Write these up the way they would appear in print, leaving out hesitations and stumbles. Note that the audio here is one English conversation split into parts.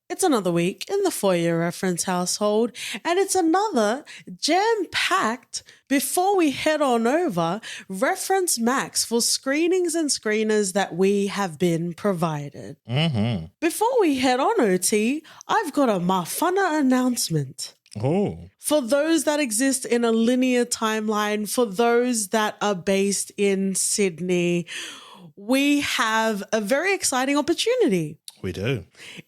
It's another week in the For Your Reference household, and it's another jam-packed, before we head on over, Reference Max for screenings and screeners that we have been provided. Before we head on, OT, I've got a Mafana announcement. Oh. For those that exist in a linear timeline, for those that are based in Sydney, we have a very exciting opportunity. We do.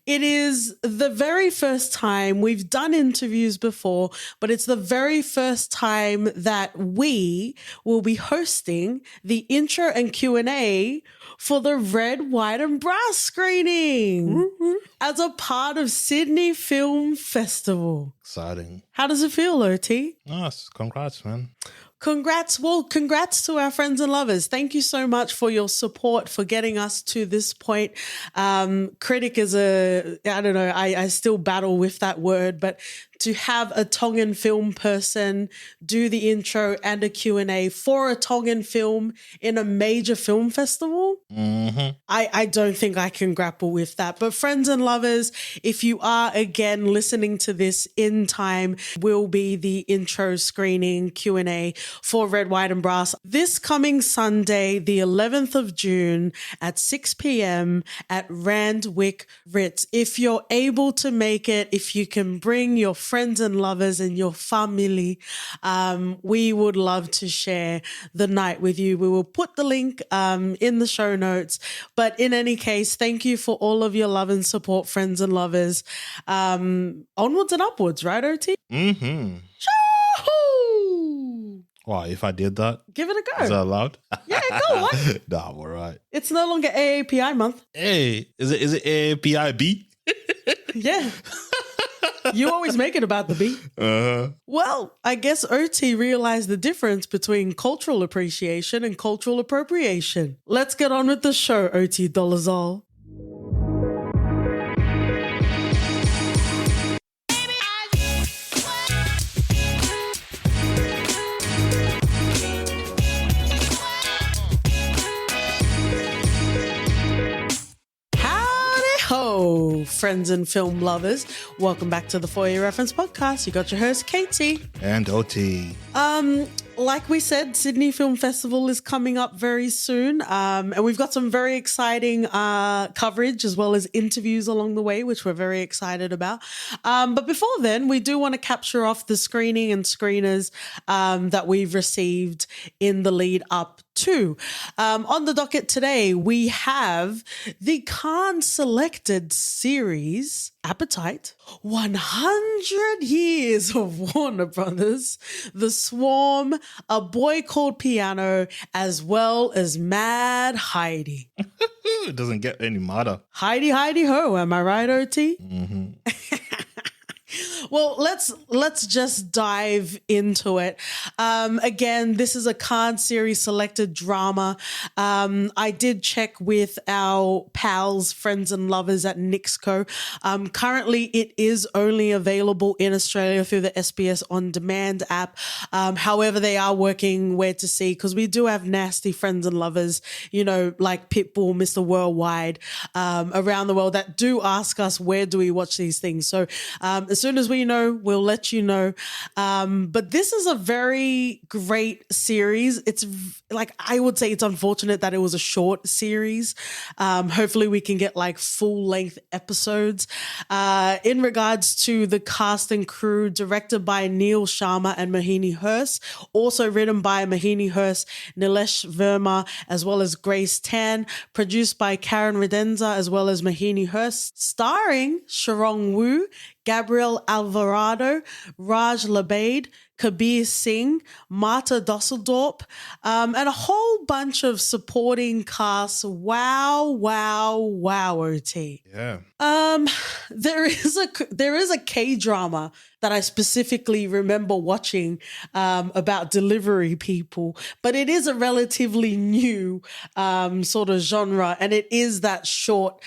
It is the very first time we've done interviews before, but it's the very first time that we will be hosting the intro and Q&A for the Red, White and Brass screening as a part of Sydney Film Festival. Exciting. How does it feel, OT? Nice. Congrats, man. Congrats. Well, congrats to our friends and lovers. Thank you so much for your support, for getting us to this point. Critic is I don't know, I still battle with that word, but to have a Tongan film person do the intro and a Q&A for a Tongan film in a major film festival, I don't think I can grapple with that. But friends and lovers, if you are again listening to this in time, will be the intro screening Q&A for Red, White and Brass this coming Sunday, the 11th of June at 6 p.m. at Randwick Ritz. If you're able to make it, if you can bring your friends and lovers and your family, we would love to share the night with you. We will put the link in the show notes. But in any case, thank you for all of your love and support, friends and lovers. Onwards and upwards, right, OT? Mm-hmm. Why, if I did that? Give it a go. Is that allowed? Yeah, go on. Nah, I'm all right. It's no longer AAPI month. Hey, is it AAPIB? Yeah. You always make it about the beat. Well, I guess OT realized the difference between cultural appreciation and cultural appropriation. Let's get on with the show, OT Dolazal. Ho, friends and film lovers. Welcome back to the For Your Reference podcast. You got your host, Katie. And OT. Like we said, Sydney Film Festival is coming up very soon. And we've got some very exciting coverage as well as interviews along the way, which we're very excited about. But before then, we do want to capture off the screening and screeners that we've received in the lead up to. On the docket today, we have the Cannes selected series Appetite, 100 Years of Warner Brothers, The Swarm, A Boy Called Piano, as well as Mad Heidi. It doesn't get any madder. Heidi, Heidi, ho. Am I right, OT? Well, let's just dive into it. Again, this is a Cannes series selected drama. I did check with our pals, friends and lovers at Nixco. Currently, it is only available in Australia through the SBS On Demand app. However, they are working where to see, because we do have nasty friends and lovers, you know, like Pitbull, Mr. Worldwide, around the world that do ask us, where do we watch these things? So as soon as we know, we'll let you know. But this is a very great series. It's like, I would say it's unfortunate that it was a short series. Hopefully we can get like full length episodes. In regards to the cast and crew, directed by Neil Sharma and Mohini Hurst, also written by Mohini Hurst, Nilesh Verma, as well as Grace Tan, produced by Karen Redenza, as well as Mohini Hurst, starring Sharong Wu, Gabriel Alvarado, Raj Labade, Kabir Singh, Marta Dusseldorp, and a whole bunch of supporting casts. Wow, wow, wow, OT. Yeah. There is a K-drama that I specifically remember watching about delivery people, but it is a relatively new sort of genre, and it is that short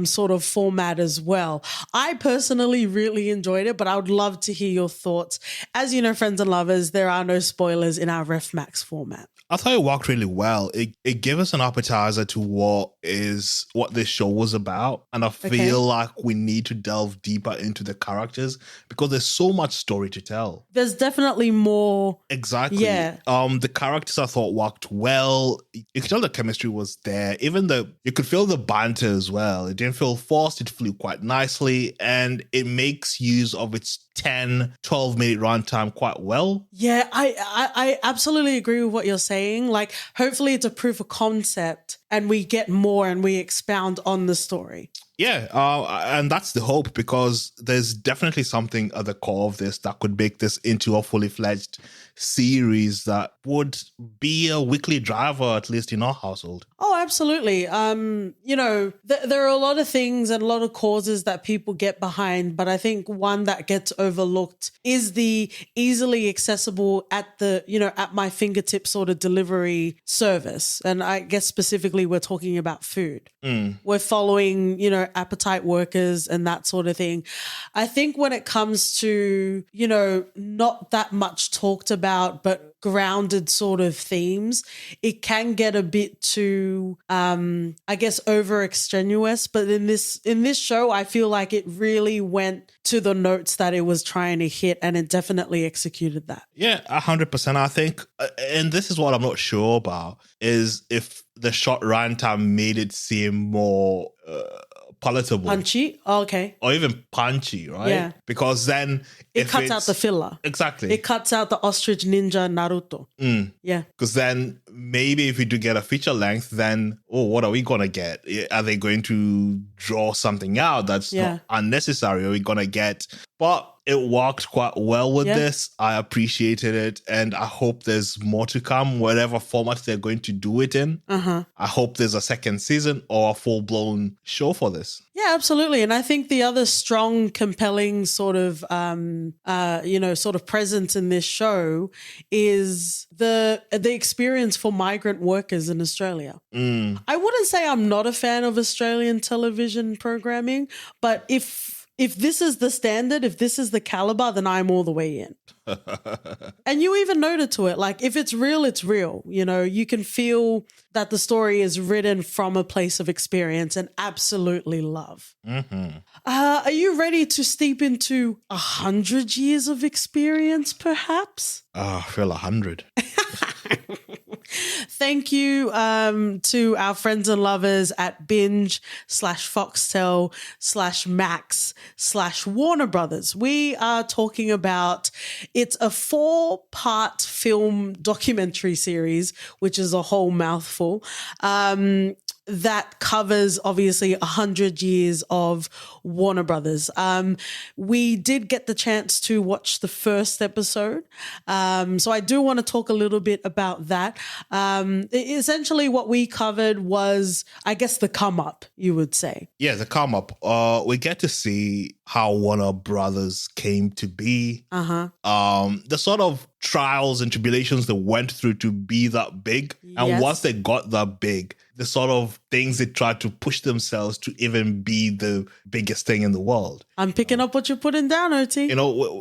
sort of format as well. I personally really enjoyed it, but I would love to hear your thoughts. As you know, friends friends and lovers, there are no spoilers in our Ref Max format. I thought it worked really well. It gave us an appetizer to what this show was about. And I feel like we need to delve deeper into the characters because there's so much story to tell. There's definitely more. Exactly. Yeah. The characters I thought worked well. You could tell the chemistry was there. Even you could feel the banter as well. It didn't feel forced. It flew quite nicely. And it makes use of its 10, 12-minute runtime quite well. Yeah, I absolutely agree with what you're saying. Like, hopefully it's a proof of concept and we get more and we expound on the story. Yeah, and that's the hope because there's definitely something at the core of this that could make this into a fully fledged series that would be a weekly driver, at least in our household. Oh, absolutely. There are a lot of things and a lot of causes that people get behind, but I think one that gets overlooked is the easily accessible at my fingertips sort of delivery service. And I guess specifically we're talking about food. We're following, appetite workers and that sort of thing. I think when it comes to, not that much talked about, but grounded sort of themes, it can get a bit too, over extraneous. But in this show, I feel like it really went to the notes that it was trying to hit, and it definitely executed that. Yeah, 100%. I think, and this is what I'm not sure about, is if the short runtime made it seem more palatable. Punchy? Oh, okay. Or even punchy, right? Yeah. Because then it cuts out the filler. Exactly. It cuts out the ostrich ninja Naruto. Yeah. Because then maybe if we do get a feature length, then, what are we going to get? Are they going to draw something out that's not unnecessary? Are we going to get... But it worked quite well with this. I appreciated it. And I hope there's more to come, whatever format they're going to do it in. I hope there's a second season or a full-blown show for this. Yeah, absolutely. And I think the other strong, compelling sort of, presence in this show is the experience for migrant workers in Australia. I wouldn't say I'm not a fan of Australian television programming, but if this is the standard, if this is the caliber, then I'm all the way in. And you even noted to it, like, if it's real, it's real. You can feel that the story is written from a place of experience and absolutely love. Are you ready to steep into 100 years of experience, perhaps? I feel 100. Thank you to our friends and lovers at Binge/Foxtel/Max/Warner Brothers. We are talking about, it's a 4-part film documentary series, which is a whole mouthful, that covers obviously 100 years of Warner Brothers. We did get the chance to watch the first episode. So I do want to talk a little bit about that. Essentially what we covered was, I guess, the come up, you would say. Yeah, the come up. We get to see how Warner Brothers came to be. The sort of trials and tribulations they went through to be that big. And once they got that big, the sort of things they tried to push themselves to even be the biggest thing in the world. I'm picking up what you're putting down, OT.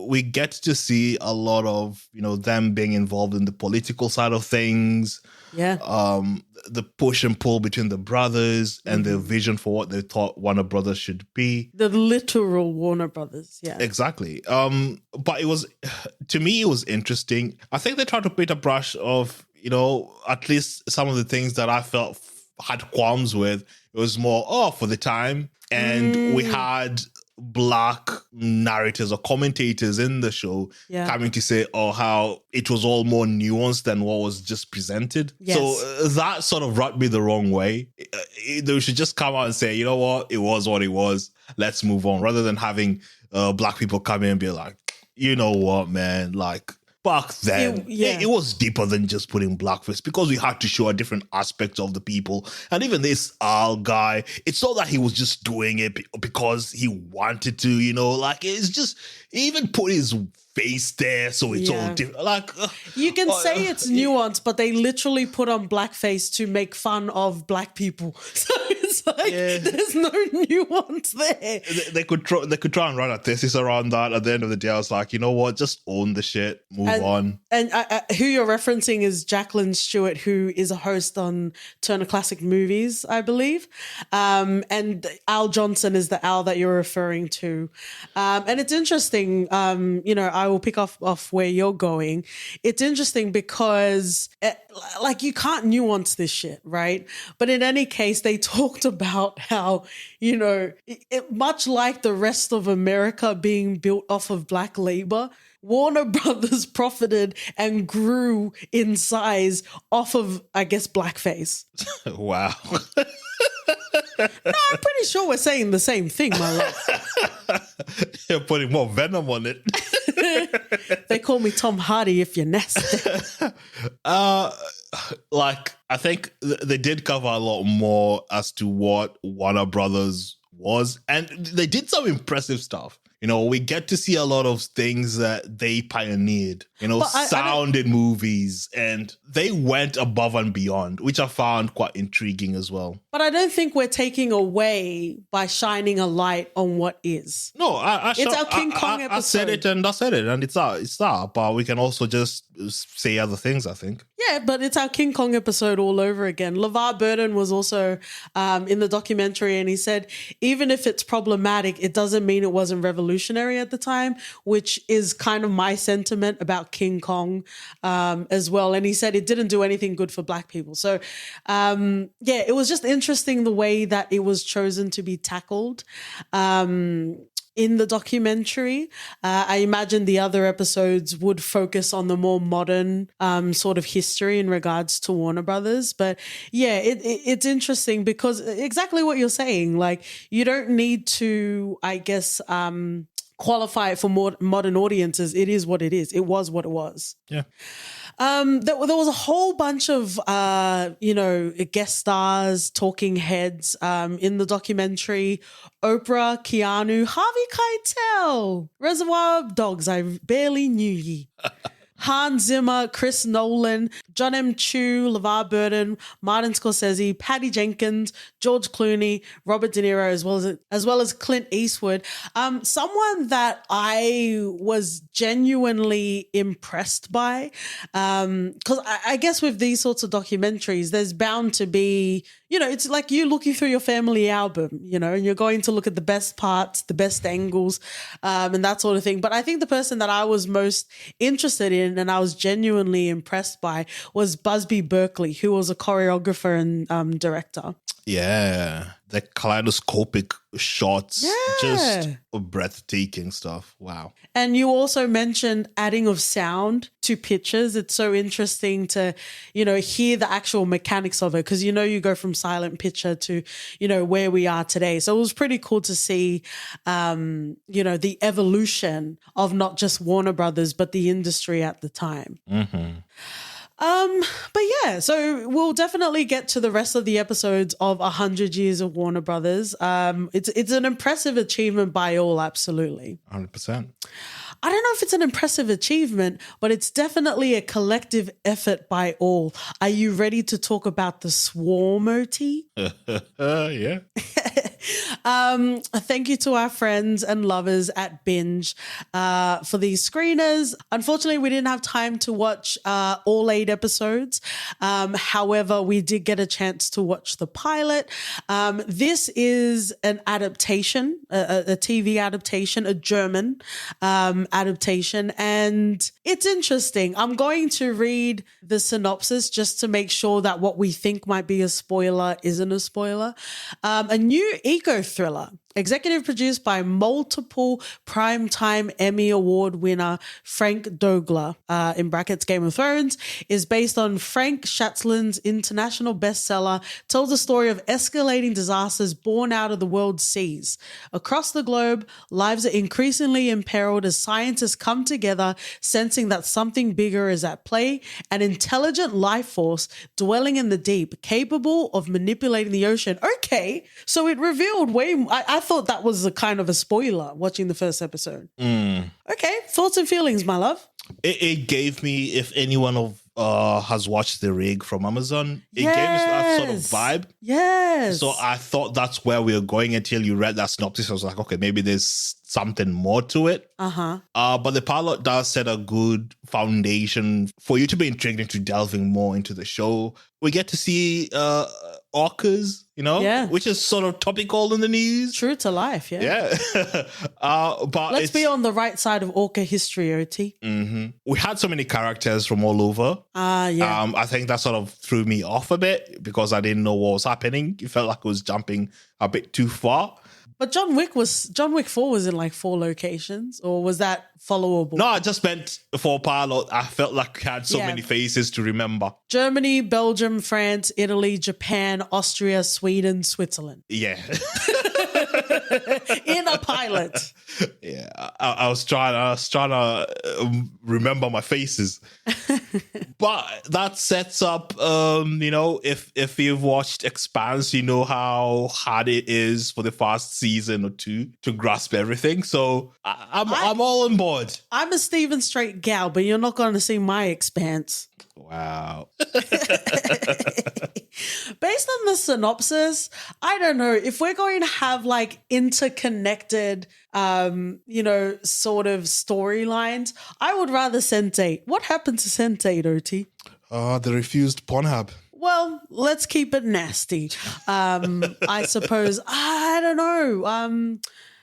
We get to see a lot of, them being involved in the political side of things. Yeah. The push and pull between the brothers and their vision for what they thought Warner Brothers should be. The literal Warner Brothers, yeah. Exactly. But to me, it was interesting. I think they tried to paint a brush of, at least some of the things that I felt had qualms with. It was more, for the time. And we had Black narrators or commentators in the show coming to say, how it was all more nuanced than what was just presented. Yes. So that sort of rubbed me the wrong way. They should just come out and say, you know what it was. Let's move on. Rather than having Black people come in and be like, you know what, man, like, back then, it was deeper than just putting blackface because we had to show a different aspect of the people. And even this Al guy, it's not that he was just doing it because he wanted to, it's just, he even put his face there, so it's all different. Like you can say it's nuanced, but they literally put on blackface to make fun of black people. So it's like there's no nuance there. They could try and run a thesis around that. At the end of the day, I was like, you know what? Just own the shit. Move on. And who you're referencing is Jacqueline Stewart, who is a host on Turner Classic Movies, I believe. And Al Johnson is the Al that you're referring to. And it's interesting, I will pick off where you're going. It's interesting because you can't nuance this shit, right? But in any case, they talked about how, much like the rest of America being built off of black labor, Warner Brothers profited and grew in size off of, I guess, blackface. Wow. No, I'm pretty sure we're saying the same thing, my love. You're putting more venom on it. They call me Tom Hardy if you're nasty. I think they did cover a lot more as to what Warner Brothers was, and they did some impressive stuff. We get to see a lot of things that they pioneered, sound in movies, and they went above and beyond, which I found quite intriguing as well. But I don't think we're taking away by shining a light on what is. No, it's our King Kong episode. I said it, and it's that. But we can also just say other things, I think. Yeah, but it's our King Kong episode all over again. LeVar Burton was also in the documentary, and he said, even if it's problematic, it doesn't mean it wasn't revolutionary at the time, which is kind of my sentiment about King Kong as well. And he said it didn't do anything good for black people. So, it was just interesting the way that it was chosen to be tackled. In the documentary, I imagine the other episodes would focus on the more modern sort of history in regards to Warner Brothers. But yeah, it's interesting because exactly what you're saying, like you don't need to, I guess, qualify it for more modern audiences. It is what it is. It was what it was. Yeah. There was a whole bunch of, guest stars, talking heads in the documentary. Oprah, Keanu, Harvey Keitel, Reservoir Dogs, I barely knew ye. Hans Zimmer, Chris Nolan, John M. Chu, LeVar Burton, Martin Scorsese, Patty Jenkins, George Clooney, Robert De Niro, as well as Clint Eastwood. Someone that I was genuinely impressed by, because I guess with these sorts of documentaries, there's bound to be, it's like you looking through your family album, and you're going to look at the best parts, the best angles, and that sort of thing. But I think the person that I was most interested in and I was genuinely impressed by was Busby Berkeley, who was a choreographer and director. Yeah, the kaleidoscopic shots, just breathtaking stuff. Wow. And you also mentioned adding of sound to pictures. It's so interesting to, hear the actual mechanics of it because, you go from silent picture to, where we are today. So it was pretty cool to see, the evolution of not just Warner Brothers, but the industry at the time. Mm-hmm. But yeah, so we'll definitely get to the rest of the episodes of 100 Years of Warner Brothers. It's an impressive achievement by all, absolutely. 100%. I don't know if it's an impressive achievement, but it's definitely a collective effort by all. Are you ready to talk about the Swarmoti? Yeah. Thank you to our friends and lovers at Binge for these screeners. Unfortunately, we didn't have time to watch all 8 episodes. However, we did get a chance to watch the pilot. This is an adaptation, a TV adaptation, a German adaptation, and it's interesting. I'm going to read the synopsis just to make sure that what we think might be a spoiler isn't a spoiler. A new eco-thriller, executive produced by multiple primetime Emmy Award winner Frank Dogler, in brackets Game of Thrones, is based on Frank Schatzlin's international bestseller, tells the story of escalating disasters born out of the world's seas. Across the globe, lives are increasingly imperiled as scientists come together, sensing that something bigger is at play, an intelligent life force dwelling in the deep, capable of manipulating the ocean. Okay, so it revealed I thought that was a kind of a spoiler watching the first episode. Mm. Okay, thoughts and feelings, my love. It gave me, if anyone of has watched The Rig from Amazon, it gave us that sort of vibe. Yes. So I thought that's where we were going until you read that synopsis. I was like, okay, maybe there's something more to it. But the pilot does set a good foundation for you to be intrigued into delving more into the show. We get to see orcas, which is sort of topical in the news. True to life, yeah. But let's be on the right side of orca history, OT. Mm-hmm. We had so many characters from all over. I think that sort of threw me off a bit because I didn't know what was happening. It felt like it was jumping a bit too far. But John Wick 4 was in like 4 locations, or was that followable? No, I just meant for pilot, I felt like I had so many faces to remember. Germany, Belgium, France, Italy, Japan, Austria, Sweden, Switzerland. Yeah. In a pilot. Yeah, I was trying to remember my faces. But that sets up, if you've watched Expanse, you know how hard it is for the first season or 2 to grasp everything. So I'm all on board. I'm a Steven Strait gal, but you're not going to see my Expanse. Wow. Based on the synopsis, I don't know if we're going to have like interconnected, sort of storylines. I would rather Sense8. What happened to Sense8, OT? They refused Pornhub. Well, let's keep it nasty. I suppose. I don't know.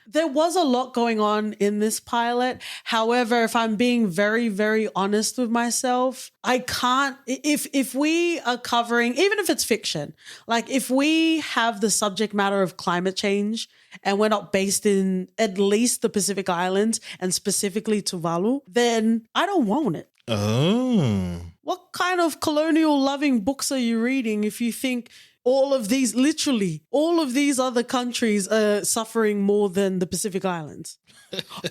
There was a lot going on in this pilot. However, if I'm being very, very honest with myself, I can't, if we are covering, even if it's fiction, like if we have the subject matter of climate change and we're not based in at least the Pacific Islands and specifically Tuvalu, then I don't want it. Oh. What kind of colonial loving books are you reading if you think literally all of these other countries are suffering more than the Pacific Islands?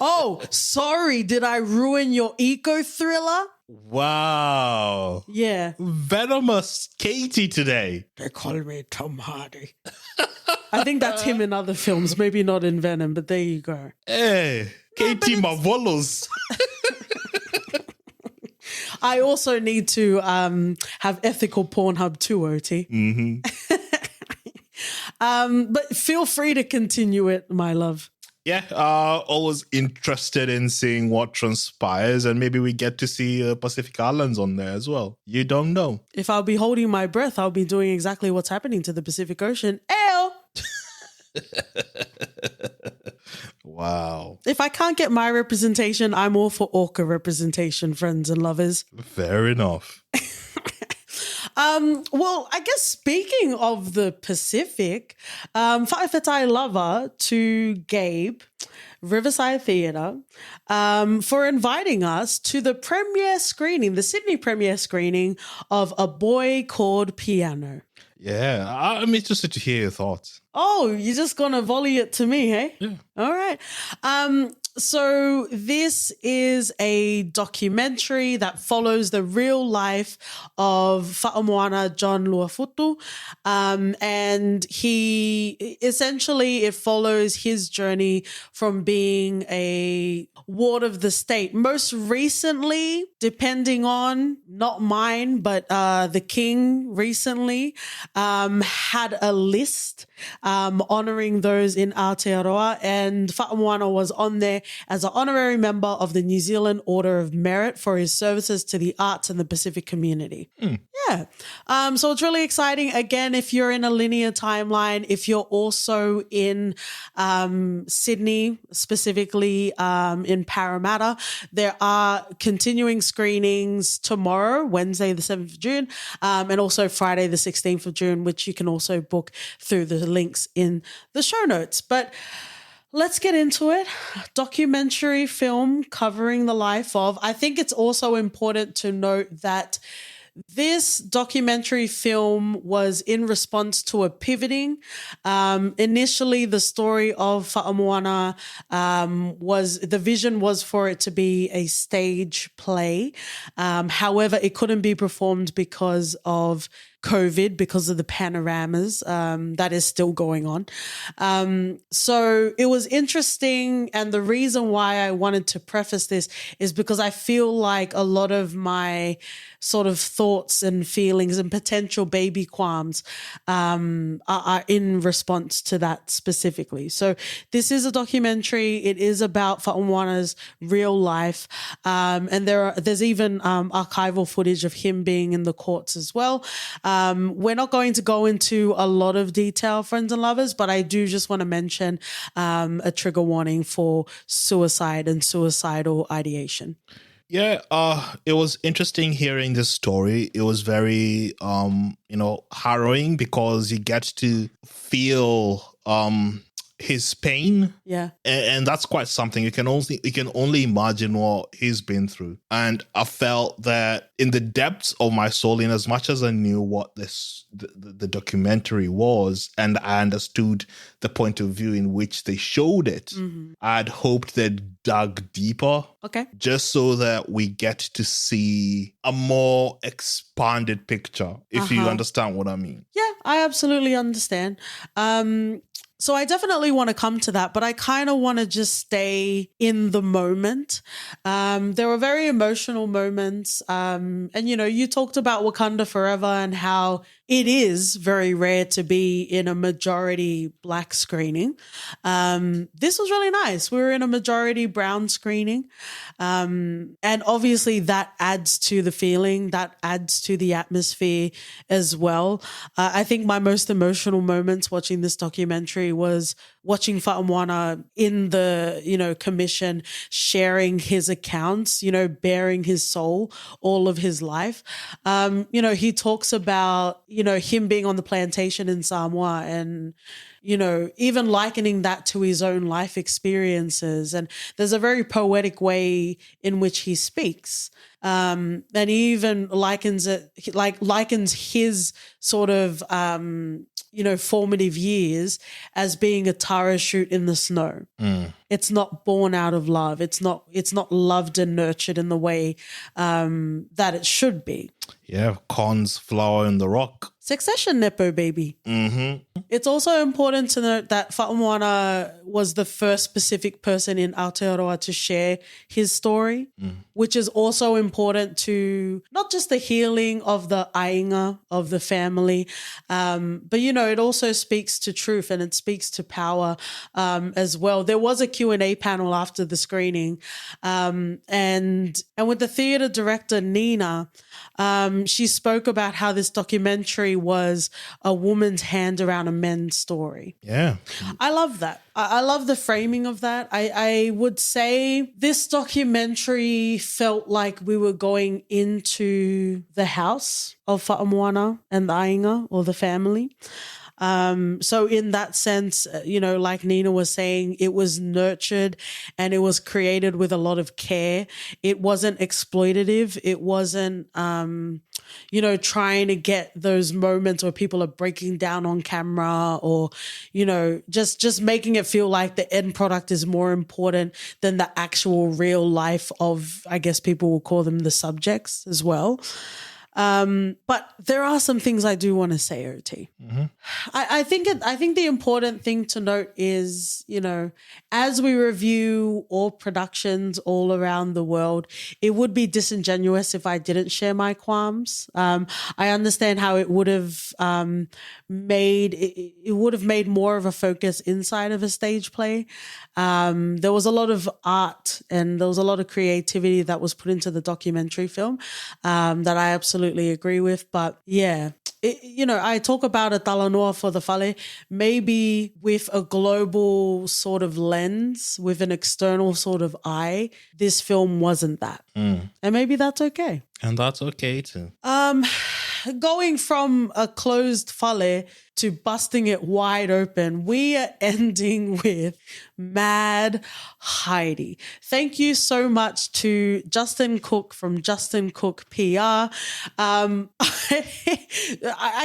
Oh, sorry. Did I ruin your eco thriller? Wow. Yeah. Venomous Katie today. They call me Tom Hardy. I think that's him in other films. Maybe not in Venom, but there you go. Hey, Katie Mavolos. I also need to have ethical Pornhub too, OT. Mm-hmm. But feel free to continue it, my love. Yeah, always interested in seeing what transpires, and maybe we get to see Pacific Islands on there as well. You don't know. If I'll be holding my breath, I'll be doing exactly what's happening to the Pacific Ocean. Ew! Wow. If I can't get my representation, I'm all for orca representation, friends and lovers. Fair enough. Well, I guess speaking of the Pacific, Whaewhetai Lover to Gabe, Riverside Theatre, for inviting us to the premiere screening, the Sydney premiere screening of A Boy Called Piano. Yeah, I'm interested to hear your thoughts. Oh, you're just going to volley it to me, hey? Yeah. All right. So this is a documentary that follows the real life of Fa'amoana John Luafutu. And he essentially, it follows his journey from being a ward of the state. Most recently, depending on, not mine, but the king recently had a list honoring those in Aotearoa, and Fa'amoana was on there as an honorary member of the New Zealand Order of Merit for his services to the arts and the Pacific community. Yeah. So it's really exciting. Again, if you're in a linear timeline, if you're also in Sydney, specifically in Parramatta, there are continuing screenings tomorrow, Wednesday the 7th of June, and also Friday the 16th of June, which you can also book through the links in the show notes. But let's get into it. Documentary film covering the life of. I think it's also important to note that this documentary film was in response to a pivoting. Initially, the story of Fa'amoana the vision was for it to be a stage play. However, it couldn't be performed because of COVID because of the panoramas that is still going on. So it was interesting. And the reason why I wanted to preface this is because I feel like a lot of my sort of thoughts and feelings and potential baby qualms are in response to that specifically. So this is a documentary. It is about Fa'amwana's real life. And there's even archival footage of him being in the courts as well. We're not going to go into a lot of detail, friends and lovers, but I do just want to mention a trigger warning for suicide and suicidal ideation. Yeah, it was interesting hearing this story. It was very, harrowing because you get to feel his pain. Yeah. And that's quite something. You can only imagine what he's been through. And I felt that in the depths of my soul, in as much as I knew what the documentary was, and I understood the point of view in which they showed it, I'd hoped they'd dug deeper. Okay. Just so that we get to see a more expanded picture, if you understand what I mean. Yeah, I absolutely understand. So I definitely want to come to that, but I kind of want to just stay in the moment. There were very emotional moments. And, you talked about Wakanda Forever and how it is very rare to be in a majority Black screening. This was really nice. We were in a majority brown screening. And obviously that adds to the feeling, that adds to the atmosphere as well. I think my most emotional moments watching this documentary was watching Fa'amwana in the, commission, sharing his accounts, bearing his soul all of his life. He talks about, him being on the plantation in Samoa and, even likening that to his own life experiences. And there's a very poetic way in which he speaks. And he even likens his sort of, formative years as being a tara shoot in the snow. It's not born out of love. It's not loved and nurtured in the way that it should be. Yeah, corn's flower in the rock. Succession Nepo baby. It's also important to note that Fa'amwana was the first Pacific person in Aotearoa to share his story, which is also important to not just the healing of the ainga of the family, but, it also speaks to truth and it speaks to power as well. There was a Q&A panel after the screening and with the theatre director, Nina, she spoke about how this documentary was a woman's hand around a men's story. Yeah. I love that. I love the framing of that. I would say this documentary felt like we were going into the house of Fa'amwana and the ainga or the family. So in that sense, like Nina was saying, it was nurtured and it was created with a lot of care. It wasn't exploitative. It wasn't, trying to get those moments where people are breaking down on camera or, just making it feel like the end product is more important than the actual real life of, I guess people will call them the subjects as well. But there are some things I do want to say, OT. I think the important thing to note is, as we review all productions all around the world, it would be disingenuous if I didn't share my qualms. I understand how it would have made more of a focus inside of a stage play. There was a lot of art and there was a lot of creativity that was put into the documentary film that I absolutely agree with. But yeah, I talk about a talanoa for the fale, maybe with a global sort of lens, with an external sort of eye. This film wasn't that. And maybe that's okay. And that's okay too. Going from a closed fale to busting it wide open, we are ending with Mad Heidi. Thank you so much to Justin Cook from Justin Cook PR. I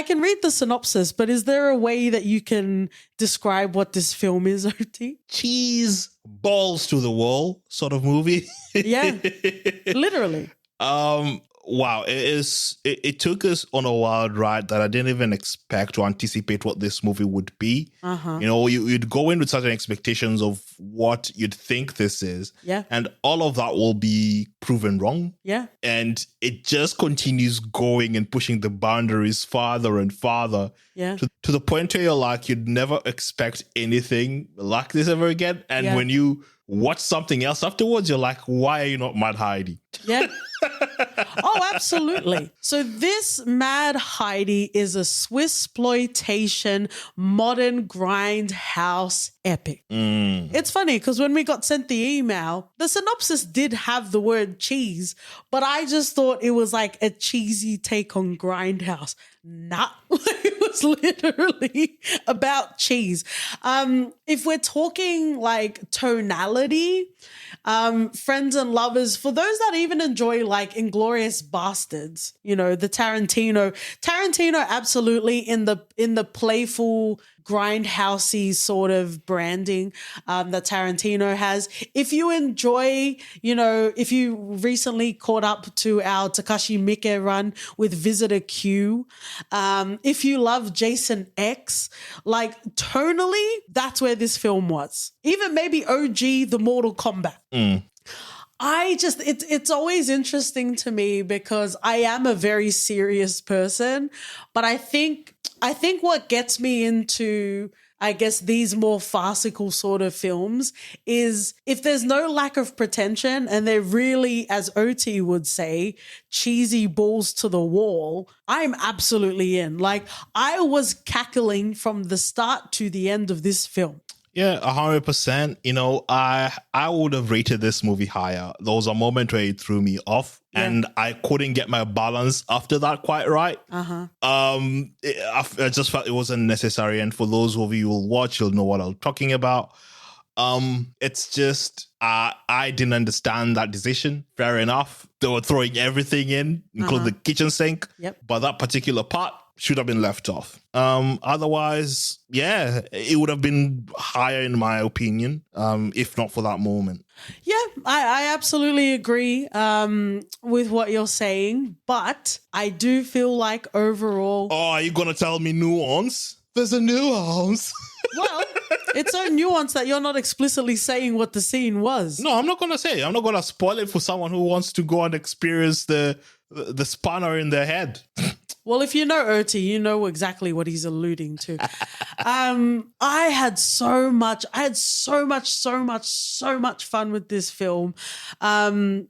can read the synopsis, but is there a way that you can describe what this film is, OT? Cheese balls to the wall sort of movie. Yeah, literally. wow, it took us on a wild ride that I didn't even expect to anticipate what this movie would be. You know, you'd go in with certain expectations of what you'd think this is. Yeah. And all of that will be proven wrong. Yeah. And it just continues going and pushing the boundaries farther and farther. Yeah. To the point where you're like, you'd never expect anything like this ever again. And when you watch something else afterwards, you're like, why are you not Mad Heidi? Yeah. Oh, absolutely. So this Mad Heidi is a Swissploitation modern grindhouse epic. It's funny because when we got sent the email, the synopsis did have the word cheese, but I just thought it was like a cheesy take on Grindhouse. Nah, it was literally about cheese. If we're talking like tonality, Friends and Lovers, for those that even enjoy like Inglourious Bastards, you know, the Tarantino absolutely in the playful grindhousey sort of branding that Tarantino has. If you enjoy, you know, if you recently caught up to our Takashi Miike run with Visitor Q, if you love Jason X, like tonally, that's where this film was. Even maybe OG, the Mortal Kombat. It's always interesting to me because I am a very serious person, but I think what gets me into, I guess, these more farcical sort of films is if there's no lack of pretension and they're really, as OT would say, cheesy balls to the wall, I'm absolutely in. Like, I was cackling from the start to the end of this film. Yeah, 100%. You know, I would have rated this movie higher. There was a moment where it threw me off, and I couldn't get my balance after that quite right. I just felt it wasn't necessary. And for those of you who will watch, you'll know what I'm talking about. It's just I didn't understand that decision. Fair enough. They were throwing everything in, including the kitchen sink. But that particular part should have been left off. Otherwise, yeah, it would have been higher in my opinion, if not for that moment. Yeah, I absolutely agree with what you're saying, but I do feel like overall... Oh, are you going to tell me nuance? There's a nuance. Well, it's so nuanced that you're not explicitly saying what the scene was. No, I'm not going to say. I'm not going to spoil it for someone who wants to go and experience the spanner in their head. Well, if you know OT, you know exactly what he's alluding to. I had so much fun with this film. And,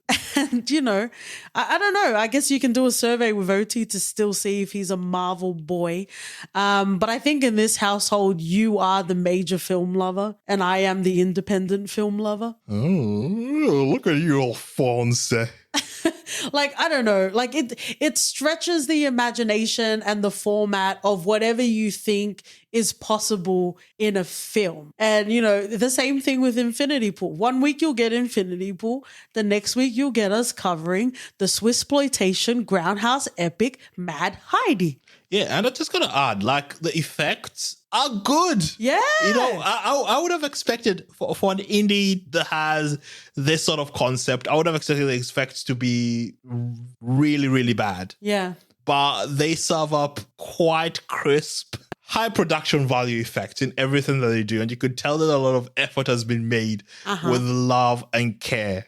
you know, I don't know. I guess you can do a survey with OT to still see if he's a Marvel boy. But I think in this household, you are the major film lover and I am the independent film lover. Oh, look at you, Alphonse. Like, I don't know, like it stretches the imagination and the format of whatever you think is possible in a film. And, you know, the same thing with Infinity Pool. One week you'll get Infinity Pool. The next week you'll get us covering the Swissploitation Groundhouse epic Mad Heidi. Yeah, and I'm just going to add, like, the effects are good. Yeah. You know, I would have expected for an indie that has this sort of concept, I would have expected the effects to be really, really bad. Yeah. But they serve up quite crisp, high production value effects in everything that they do. And you could tell that a lot of effort has been made with love and care.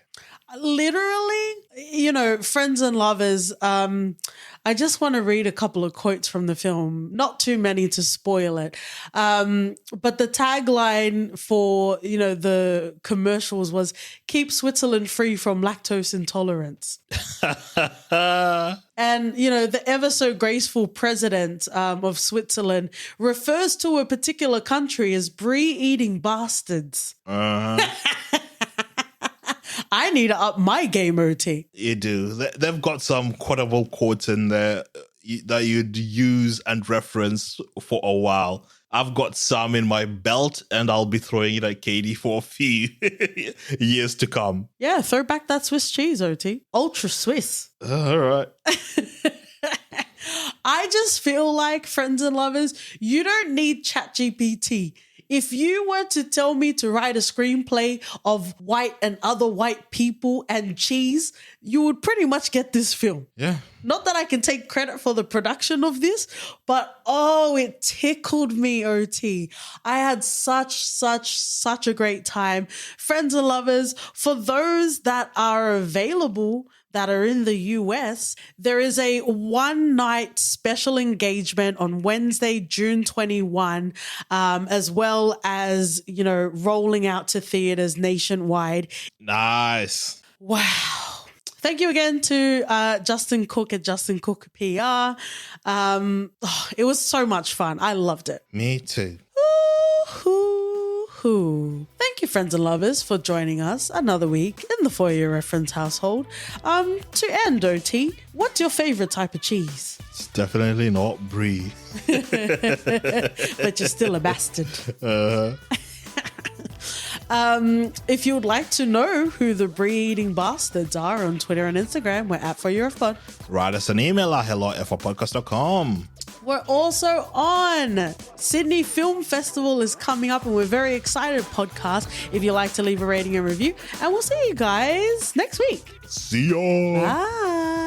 Literally, you know, Friends and Lovers, I just want to read a couple of quotes from the film, not too many to spoil it. But the tagline for, you know, the commercials was, "Keep Switzerland free from lactose intolerance." And, you know, the ever so graceful president of Switzerland refers to a particular country as brie-eating bastards. I need to up my game, OT. You do. They've got some quotable quotes in there that you'd use and reference for a while. I've got some in my belt and I'll be throwing it at Katie for a few years to come. Yeah, throw back that Swiss cheese, OT. Ultra Swiss. All right. I just feel like, Friends and Lovers, you don't need ChatGPT. If you were to tell me to write a screenplay of white and other white people and cheese, you would pretty much get this film. Yeah. Not that I can take credit for the production of this, but it tickled me, OT. I had such a great time. Friends and lovers, for those that are available, that are in the US, there is a one-night special engagement on Wednesday, June 21, as well as, rolling out to theaters nationwide. Nice. Wow. Thank you again to Justin Cook at Justin Cook PR. It was so much fun. I loved it. Me too. Thank you, friends and lovers, for joining us another week in the For Your Reference household. To end, OT, what's your favorite type of cheese? It's definitely not brie. But you're still a bastard. If you would like to know who the brie-eating bastards are on Twitter and Instagram, we're at For Your Pod. Write us an email at hello@podcast.com. We're also on Sydney Film Festival is coming up and we're very excited, podcast, if you like to leave a rating and review. And we'll see you guys next week. See ya. Bye.